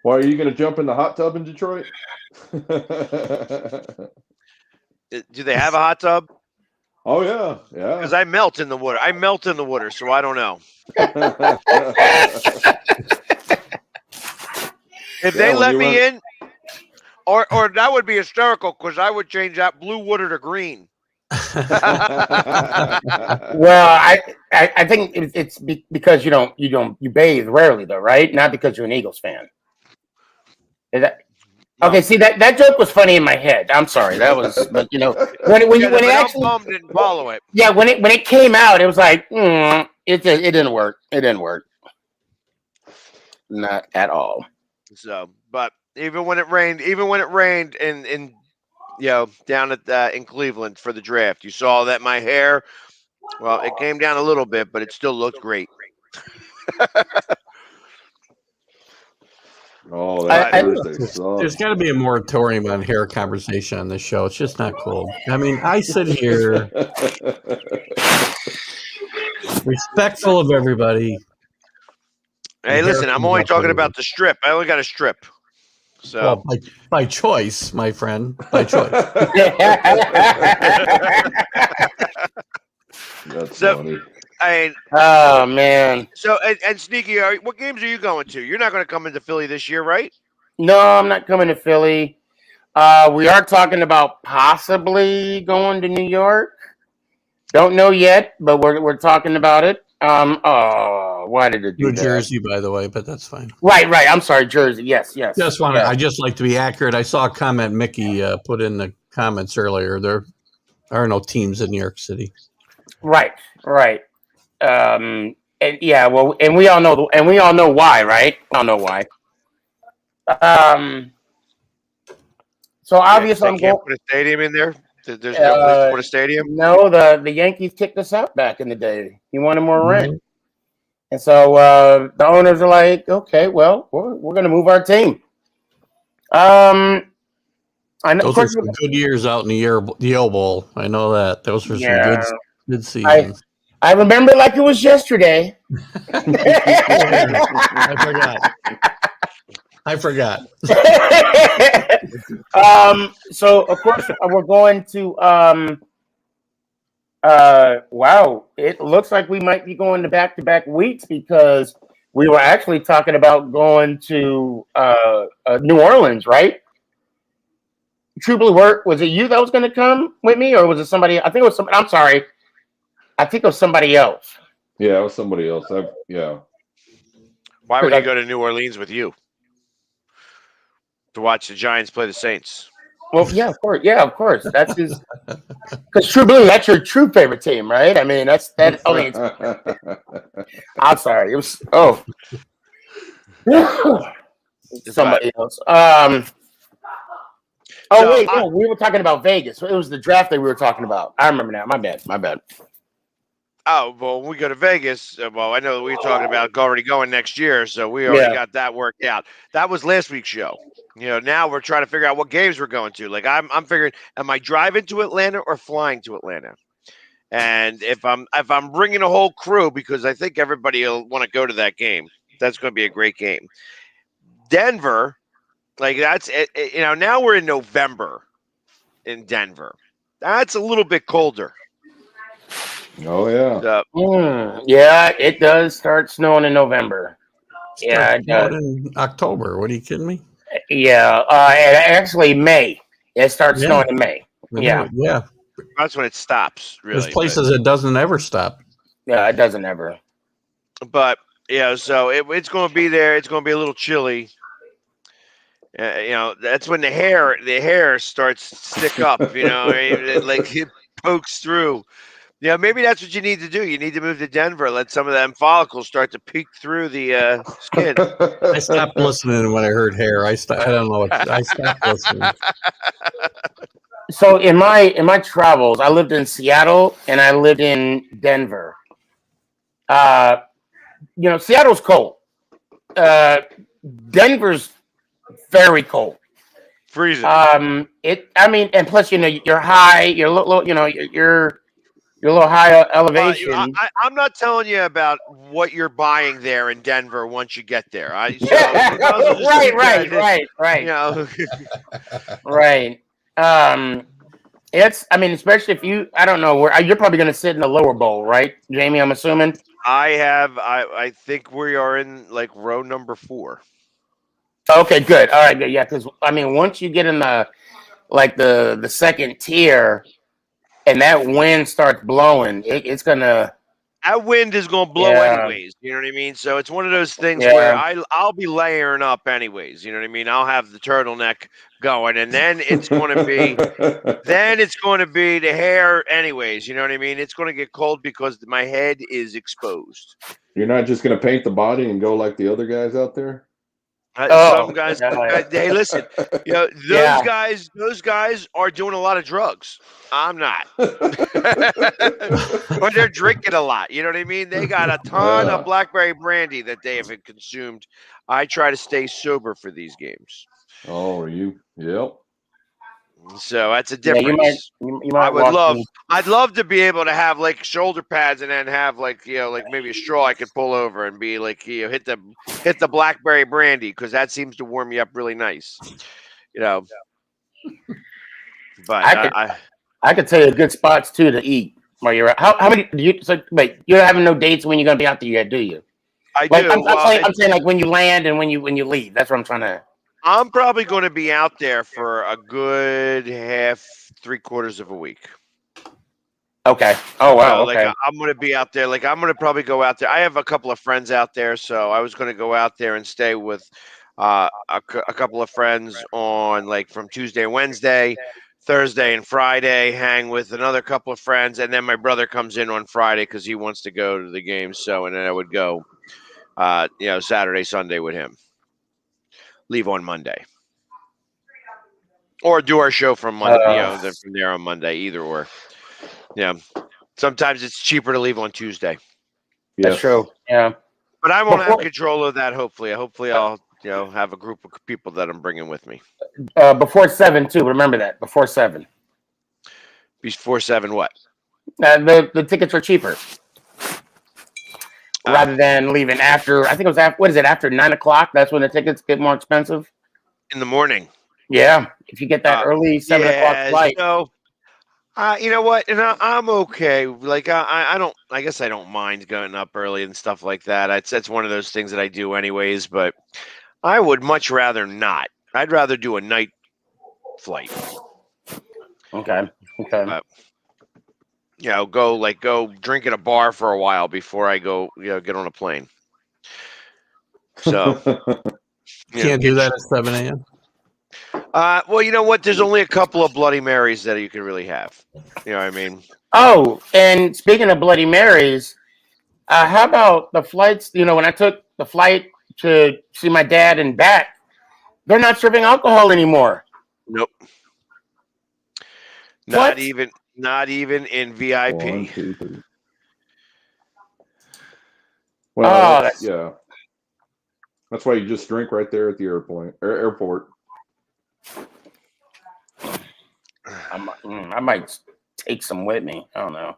Well, are you going to jump in the hot tub in Detroit? Do they have a hot tub? Oh, yeah. Yeah. Because I melt in the water. So I don't know. If they let me in, or that would be hysterical because I would change that blue water to green. Well, I think it's because you bathe rarely though, right? Not because you're an Eagles fan. Okay, see that joke was funny in my head. I'm sorry, that was, but when it actually didn't follow it. Yeah, when it came out, it was like it didn't work. It didn't work. Not at all. So, but even when it rained in down at in Cleveland for the draft, you saw that my hair, well, it came down a little bit, but it still looked great. Oh, there's got to be a moratorium on hair conversation on this show. It's just not cool. I mean, I sit here respectful of everybody. Hey, listen, I'm only talking about the strip. I only got a strip. So by choice, my friend, by choice. That's funny. Oh man. So and Sneaky, what games are you going to? You're not going to come into Philly this year, right? No, I'm not coming to Philly. We are talking about possibly going to New York. Don't know yet, but we're talking about it. Why did it do New that? Jersey, by the way, but that's fine. Right. I'm sorry, Jersey. Yes. I just like to be accurate. I saw a comment Mickey put in the comments earlier. There are no teams in New York City. Right. And yeah, well, and we all know why, right? I don't know why. So obviously, They I'm can't going. put a stadium in there. There's no place to put a stadium. No, the Yankees kicked us out back in the day. He wanted more rent, and so the owners are like, "Okay, well, we're going to move our team." I know, of Those were course, some good years out in the Yale Bowl. I know that. Those were some yeah. good seasons. I remember like it was yesterday. I forgot. So of course we're going to wow, it looks like we might be going to back-to-back weeks because we were actually talking about going to New Orleans, right? True Blue Work, was it you that was going to come with me, or was it somebody? I think it was some. I'm sorry, I think it was somebody else. Yeah, it was somebody else. Yeah. Why would he go to New Orleans with you? To watch the Giants play the Saints. Well, yeah, of course. Yeah, of course. That's his. Because True Blue, that's your true favorite team, right? I mean, that's that. I mean, I'm sorry. It was somebody else. So, Wait, no, we were talking about Vegas. It was the draft that we were talking about. I remember now. My bad. Oh, well, when we go to Vegas, well, I know that we're talking about already going next year, so we already got that worked out. That was last week's show. Now we're trying to figure out what games we're going to. Like I'm figuring, am I driving to Atlanta or flying to Atlanta? And if I'm bringing a whole crew, because I think everybody will want to go to that game. That's going to be a great game. Denver, like that's it. Now we're in November in Denver. That's a little bit colder. Oh yeah. Yeah, it does start snowing in November. Yeah, it does. In October. What are you kidding me? Yeah, actually May. It starts snowing in May. Yeah. That's when it stops. Really, there's places it doesn't ever stop. Yeah, it doesn't ever. But so it's going to be there. It's going to be a little chilly. That's when the hair starts to stick up. Like it pokes through. Yeah, maybe that's what you need to do. You need to move to Denver. Let some of them follicles start to peek through the skin. I stopped listening when I heard hair. I don't know. I stopped listening. So in my travels, I lived in Seattle and I lived in Denver. Seattle's cold. Denver's very cold. Freezing. And plus, you're high. You're a little, you're a little high elevation. I'm not telling you about what you're buying there in Denver once you get there. Right. Right. Especially if I don't know where you're probably going to sit in the lower bowl, right, Jamie? I'm assuming. I think we are in like row number 4. Okay, good. All right, good. Yeah, because once you get in the second tier, and that wind starts blowing, it's gonna. That wind is gonna blow anyways. You know what I mean? So it's one of those things where I'll be layering up anyways. You know what I mean? I'll have the turtleneck going, and then it's going to be the hair anyways. You know what I mean? It's going to get cold because my head is exposed. You're not just going to paint the body and go like the other guys out there? Some guys, hey, listen, those guys are doing a lot of drugs. I'm not. Or they're drinking a lot. You know what I mean? They got a ton of blackberry brandy that they haven't consumed. I try to stay sober for these games. Oh, yep. So that's a difference. I'd love to be able to have like shoulder pads and then have like maybe a straw I could pull over and be like hit the blackberry brandy because that seems to warm you up really nice. But I could tell you good spots too to eat while you're out. How many do you? So wait, you're having no dates when you're gonna be out there yet, do you? I do. I'm saying like when you land and when you leave. That's what I'm trying to. I'm probably going to be out there for a good 3/4 of a week. Okay. Oh wow. Like Okay. I'm gonna be out there. Like I'm gonna probably go out there. I have a couple of friends out there, so I was gonna go out there and stay with a couple of friends on like from Tuesday and Wednesday, Thursday and Friday. Hang with another couple of friends, and then my brother comes in on Friday because he wants to go to the game. So and then I would go, Saturday, Sunday with him. Leave on Monday, or do our show from Monday. Then from there on Monday, either or. Yeah. Sometimes it's cheaper to leave on Tuesday. That's true. Yeah. But I won't have control of that. Hopefully I'll have a group of people that I'm bringing with me. Before 7 too. Remember that before 7. Before 7, what? The tickets are cheaper rather than leaving after. I think it was after. What is it? After 9 o'clock? That's when the tickets get more expensive. In the morning. Yeah, if you get that early 7 o'clock flight. So, you know what? And I'm okay. Like I don't. I guess I don't mind going up early and stuff like that. That's one of those things that I do anyways. But I would much rather not. I'd rather do a night flight. Okay. Go drink at a bar for a while before I go. Get on a plane. So can't do that at 7 a.m. Well, you know what? There's only a couple of Bloody Marys that you can really have. You know what I mean? Oh, and speaking of Bloody Marys, how about the flights? When I took the flight to see my dad and back, they're not serving alcohol anymore. Nope. What? Not even in VIP. 1, 2, 3. Well, yeah. That's why you just drink right there at the airport. I might take some with me. I don't know.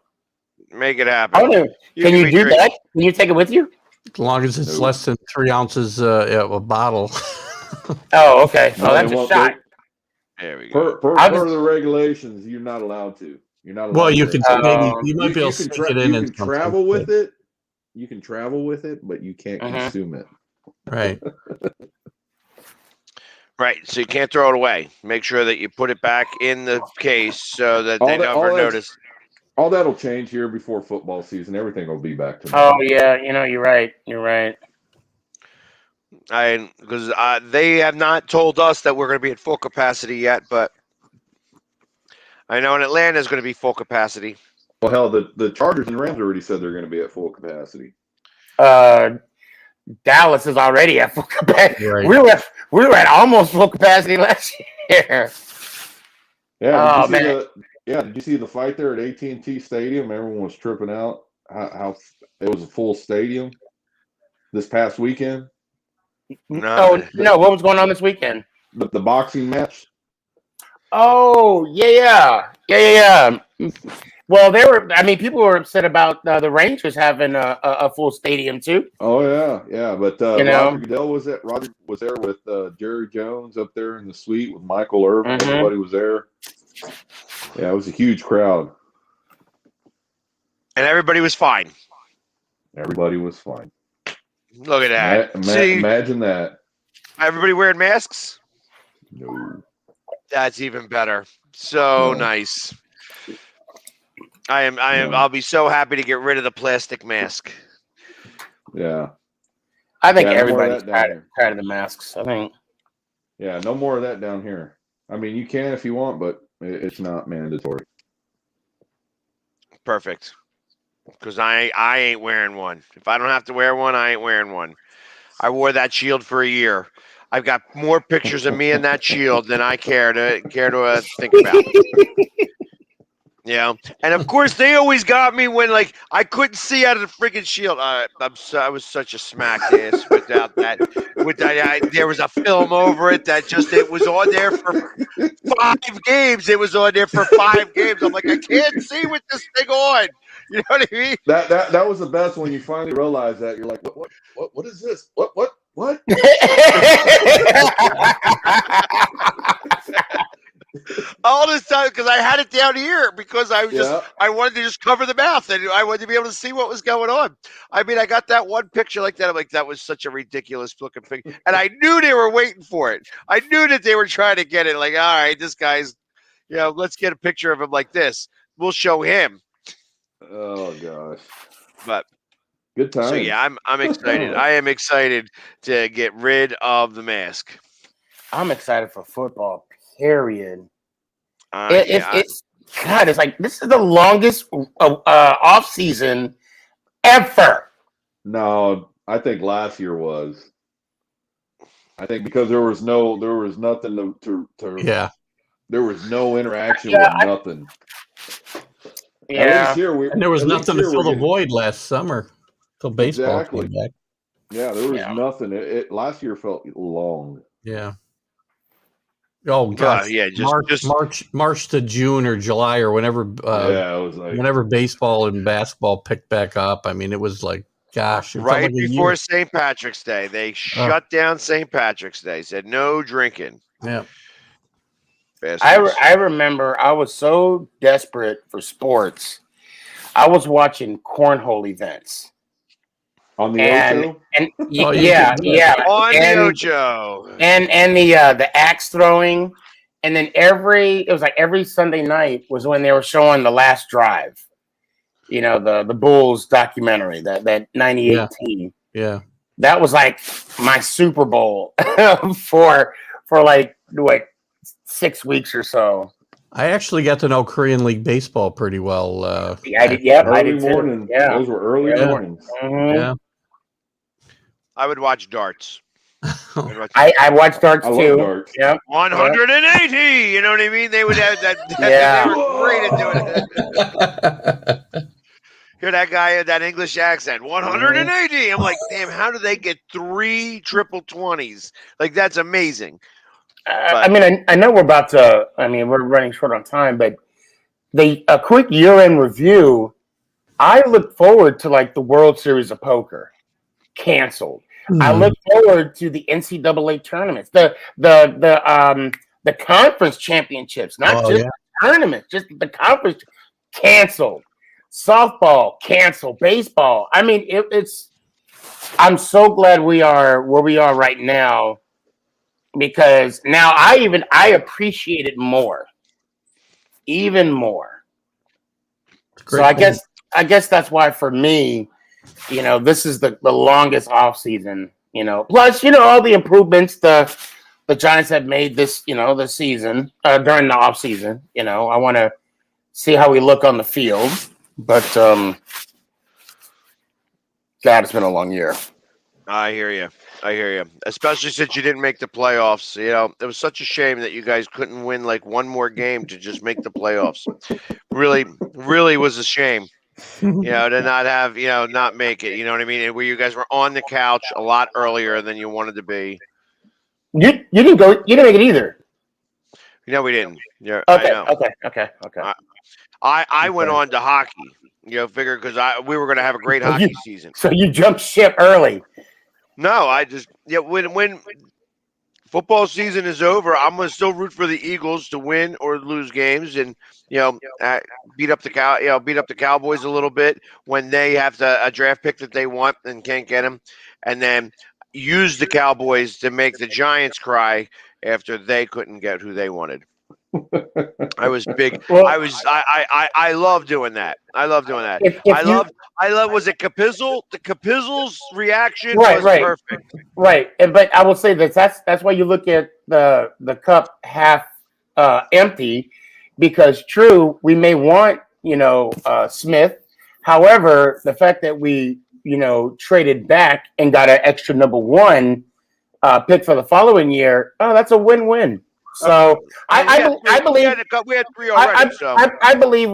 Make it happen. Can you do that? Can you take it with you? As long as it's less than 3 ounces a bottle. Oh, okay. Oh, that's a shot. There we go. Per the regulations, you're not allowed to. You're not allowed. Well, you to. can you might be able to stick it in. You can travel with it. You can travel with it, but you can't consume it. Right. Right. So you can't throw it away. Make sure that you put it back in the case so that they never notice. All that'll change here before football season. Everything will be back to normal. Oh yeah, you're right. You're right. Because they have not told us that we're going to be at full capacity yet, but I know in Atlanta is going to be full capacity. Well, hell, the Chargers and Rams already said they're going to be at full capacity. Dallas is already at full capacity. Right. We were at almost full capacity last year. Yeah. Did you see the fight there at AT&T Stadium? Everyone was tripping out. How it was a full stadium this past weekend. No. What was going on this weekend? The boxing match. Oh yeah. Well, people were upset about the Rangers having a full stadium too. Oh yeah. But Roger Goodell was there with Jerry Jones up there in the suite with Michael Irvin. Everybody was there. Yeah, it was a huge crowd. And everybody was fine. Everybody was fine. Look at that. Imagine that. Everybody wearing masks? No. That's even better. So nice. I'll be so happy to get rid of the plastic mask. Yeah. I think everybody's tired of the masks. I think. Yeah, no more of that down here. I mean, you can if you want, but it's not mandatory. Perfect. Because I ain't wearing one. If I don't have to wear one, I ain't wearing one. I wore that shield for a year. I've got more pictures of me in that shield than I care to think about. And of course they always got me when I couldn't see out of the freaking shield. I was such a smack ass without that. There was a film over it that it was on there for 5 games. It was on there for 5 games. I'm like, I can't see with this thing on. You know what I mean? That was the best when you finally realize that. You're like, what is this? What? All this time because I had it down here because I wanted to just cover the mouth and I wanted to be able to see what was going on. I mean, I got that one picture like that. I'm like, that was such a ridiculous looking thing. And I knew they were waiting for it. I knew that they were trying to get it. Like, all right, this guy's, let's get a picture of him like this. We'll show him. Oh gosh, But good so times. yeah, I'm excited. I am excited to get rid of the mask. I'm excited for football. Period. Yeah, It's God. It's like this is the longest off season ever. No, I think last year was. I think because there was nothing to Yeah. there was no interaction Yeah, with nothing. At least yeah. here And there was at least nothing to here fill we're the getting void last summer till baseball came exactly. back. Yeah, there was Yeah. nothing. It last year felt long. Yeah. Oh gosh, yeah, just March to June or July or Yeah, it was like whenever baseball and basketball picked back up. I mean, it was like, gosh, it felt right like a year. before St. Patrick's Day. They shut down St. Patrick's Day. Said no drinking. Yeah. Bastards. I remember I was so desperate for sports. I was watching cornhole events. on the And Ocho. Oh, yeah, yeah, On the and Ocho. the axe throwing, and then it was like every Sunday night was when they were showing The Last Drive. You know, the Bulls documentary, that 98 Yeah. team. Yeah. That was like my Super Bowl for like what 6 weeks or so. I actually got to know Korean League baseball pretty well. I did. Yep, I Early did too. morning. Yeah. Those were early Yeah. mornings. Mhm. Yeah. I would watch darts. I watched darts I too. love darts. Yep. 180. You know what I mean? They would have that. Yeah. They were great at doing it. Hear that guy with that English accent. 180. I'm like, damn, how do they get 3 triple 20s? Like, that's amazing. I mean, I know we're about to. I mean, we're running short on time, but a quick year-end review. I look forward to like the World Series of Poker canceled. I look forward to the NCAA tournaments, the conference championships, not just tournaments, just the conference canceled. Softball canceled, baseball. I mean, it's. I'm so glad we are where we are right now because now I appreciate it more, even more. So I guess that's why for me, you know, this is the longest off season. You know, plus all the improvements the Giants have made this this season during the off season. You know, I want to see how we look on the field, but God, it's been a long year. I hear you. Especially since you didn't make the playoffs. You know, it was such a shame that you guys couldn't win like one more game to just make the playoffs. Really, really was a shame. You know, to not have, not make it. You know what I mean? And where you guys were on the couch a lot earlier than you wanted to be. You didn't go. You didn't make it either. No, we didn't. Yeah, Okay. I know. Okay. I went on to hockey. Figure because we were going to have a great hockey season. So you jumped ship early. No, I just when football season is over, I'm gonna still root for the Eagles to win or lose games, and beat up the Cowboys a little bit when they have a draft pick that they want and can't get him, and then use the Cowboys to make the Giants cry after they couldn't get who they wanted. I was big. Well, I love doing that. I love doing that. I love. Was it Capizzle? The Capizzle's reaction was perfect. Right, but I will say that's why you look at the cup half empty, because true we may want Smith. However, the fact that we traded back and got an extra number one pick for the following year, that's a win-win. So I believe we had 3 already. I believe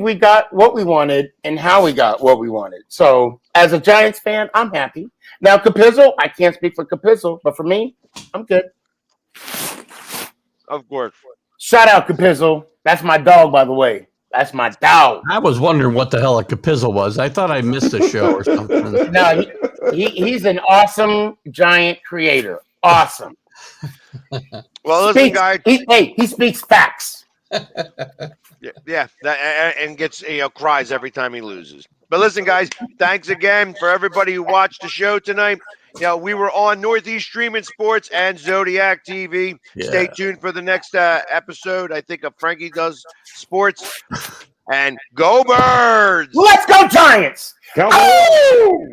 we got what we wanted and how we got what we wanted. So as a Giants fan, I'm happy. Now Capizzle, I can't speak for Capizzle, but for me, I'm good. Of course. Shout out Capizzle. That's my dog, by the way. That's my dog. I was wondering what the hell a Capizzle was. I thought I missed a show or something. No, he's an awesome Giant creator. Awesome. Well, listen, guys. He speaks facts. Yeah, and gets cries every time he loses. But listen, guys, thanks again for everybody who watched the show tonight. We were on Northeast Streaming Sports and Zodiac TV. Yeah. Stay tuned for the next episode. I think Frankie Does Sports. and go Birds! Let's go Giants! Cowboys. Oh!